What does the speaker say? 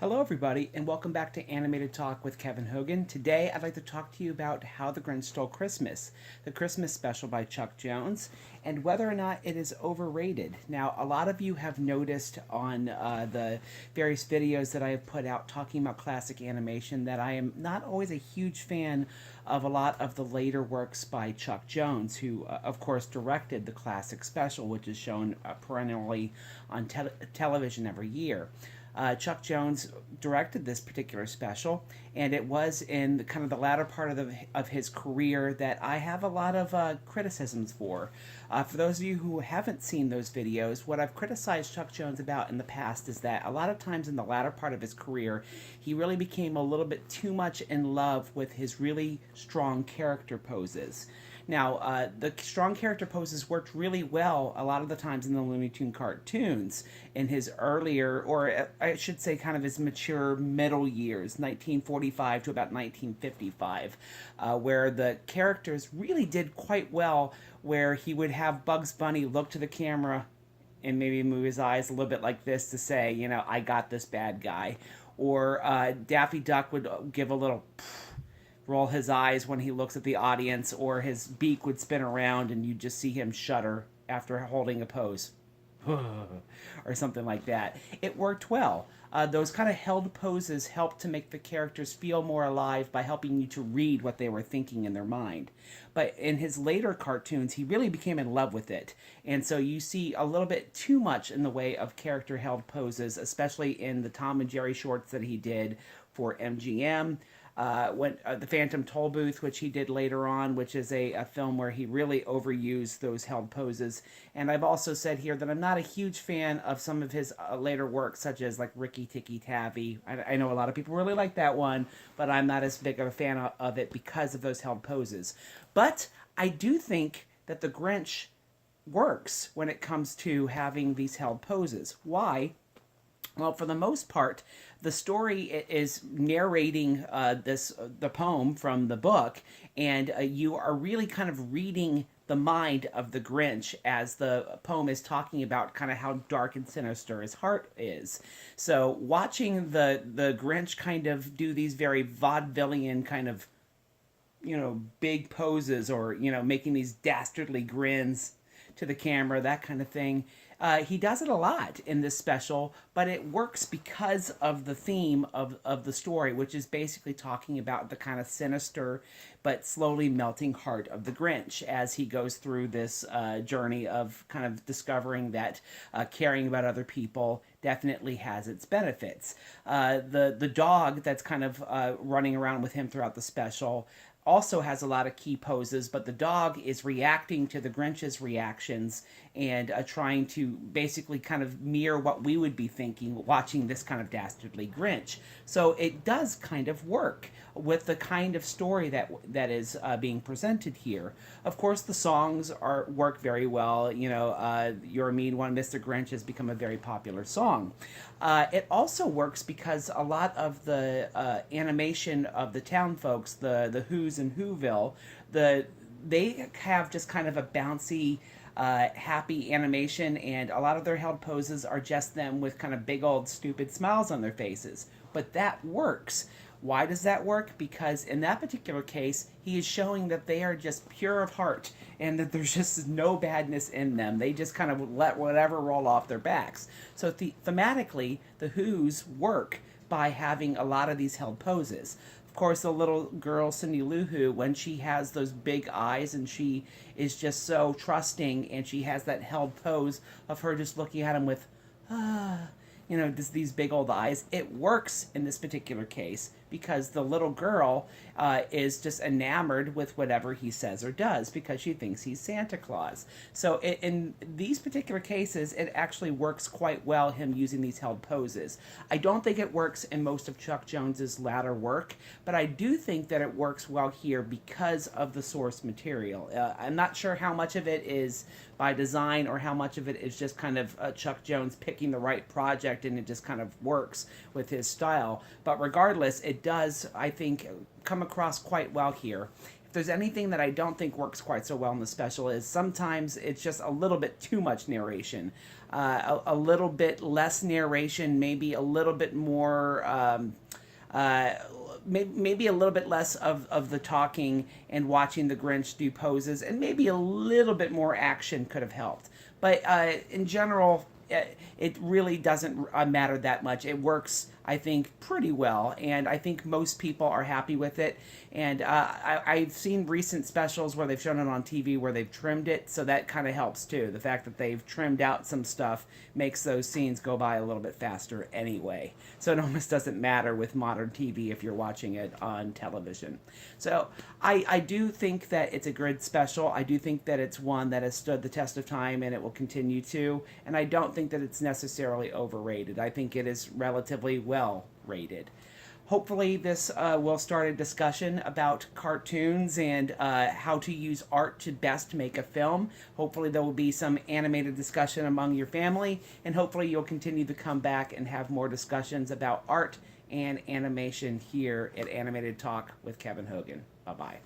Hello, everybody, and welcome back to Animated Talk with Kevin Hogan. Today, I'd like to talk to you about How the Grinch Stole Christmas, the Christmas special by Chuck Jones, and whether or not it is overrated. Now, a lot of you have noticed on the various videos that I have put out talking about classic animation that I am not always a huge fan of a lot of the later works by Chuck Jones, who, of course, directed the classic special, which is shown perennially on television every year. Chuck Jones directed this particular special, and it was in kind of the latter part of his career that I have a lot of criticisms for. For those of you who haven't seen those videos, what I've criticized Chuck Jones about in the past is that a lot of times in the latter part of his career, he really became a little bit too much in love with his really strong character poses. Now, the strong character poses worked really well a lot of the times in the Looney Tune cartoons in his earlier, or I should say kind of his mature middle years, 1945 to about 1955, where the characters really did quite well, where he would have Bugs Bunny look to the camera and maybe move his eyes a little bit like this to say, you know, I got this bad guy. Or Daffy Duck would give a little roll his eyes when he looks at the audience, or his beak would spin around and you just see him shudder after holding a pose. Or something like that. It worked well. Those kind of held poses helped to make the characters feel more alive by helping you to read what they were thinking in their mind. But in his later cartoons, he really became in love with it. And so you see a little bit too much in the way of character held poses, especially in the Tom and Jerry shorts that he did for MGM. When the Phantom Tollbooth, which he did later on, which is a film where he really overused those held poses. And I've also said here that I'm not a huge fan of some of his later work, such as like Ricky Tikki Tavi. I know a lot of people really like that one, but I'm not as big of a fan of it because of those held poses. But I do think that the Grinch works when it comes to having these held poses. Why? Well, for the most part, the story is narrating the poem from the book, and you are really kind of reading the mind of the Grinch as the poem is talking about kind of how dark and sinister his heart is. So watching the Grinch kind of do these very vaudevillian kind of, you know, big poses, or, you know, making these dastardly grins to the camera, that kind of thing. He does it a lot in this special, but it works because of the theme of the story, which is basically talking about the kind of sinister but slowly melting heart of the Grinch as he goes through this journey of kind of discovering that caring about other people definitely has its benefits. The dog that's kind of running around with him throughout the special also has a lot of key poses, but the dog is reacting to the Grinch's reactions and trying to basically kind of mirror what we would be thinking watching this kind of dastardly Grinch. So it does kind of work with the kind of story that is being presented here. Of course, the songs work very well. You know, "You're a Mean One, Mr. Grinch" has become a very popular song. It also works because a lot of the animation of the townsfolk, the Who's and Whoville, they have just kind of a bouncy, happy animation, and a lot of their held poses are just them with kind of big old stupid smiles on their faces. But that works. Why does that work? Because in that particular case, he is showing that they are just pure of heart and that there's just no badness in them. They just kind of let whatever roll off their backs. So thematically, the Who's work by having a lot of these held poses. Of course, the little girl, Cindy Lou Who, when she has those big eyes and she is just so trusting and she has that held pose of her just looking at him with, you know, just these big old eyes, it works in this particular case because the little girl is just enamored with whatever he says or does because she thinks he's Santa Claus. So in these particular cases, it actually works quite well, him using these held poses. I don't think it works in most of Chuck Jones's latter work, but I do think that it works well here because of the source material. I'm not sure how much of it is by design or how much of it is just kind of Chuck Jones picking the right project and it just kind of works with his style. But regardless, it does, I think, come across quite well here. If there's anything that I don't think works quite so well in the special is sometimes it's just a little bit too much narration. a little bit less narration, maybe a little bit more. Maybe a little bit less of the talking and watching the Grinch do poses, and maybe a little bit more action could have helped. But in general, it really doesn't matter that much. It works, I think, pretty well, and I think most people are happy with it. And I've seen recent specials where they've shown it on TV where they've trimmed it, so that kind of helps too. The fact that they've trimmed out some stuff makes those scenes go by a little bit faster anyway. So it almost doesn't matter with modern TV if you're watching it on television. So I do think that it's a good special. I do think that it's one that has stood the test of time and it will continue to. And I don't think that it's necessarily overrated. I think it is relatively well rated. Hopefully this will start a discussion about cartoons and how to use art to best make a film. Hopefully there will be some animated discussion among your family, and hopefully you'll continue to come back and have more discussions about art and animation here at Animated Talk with Kevin Hogan. Bye-bye.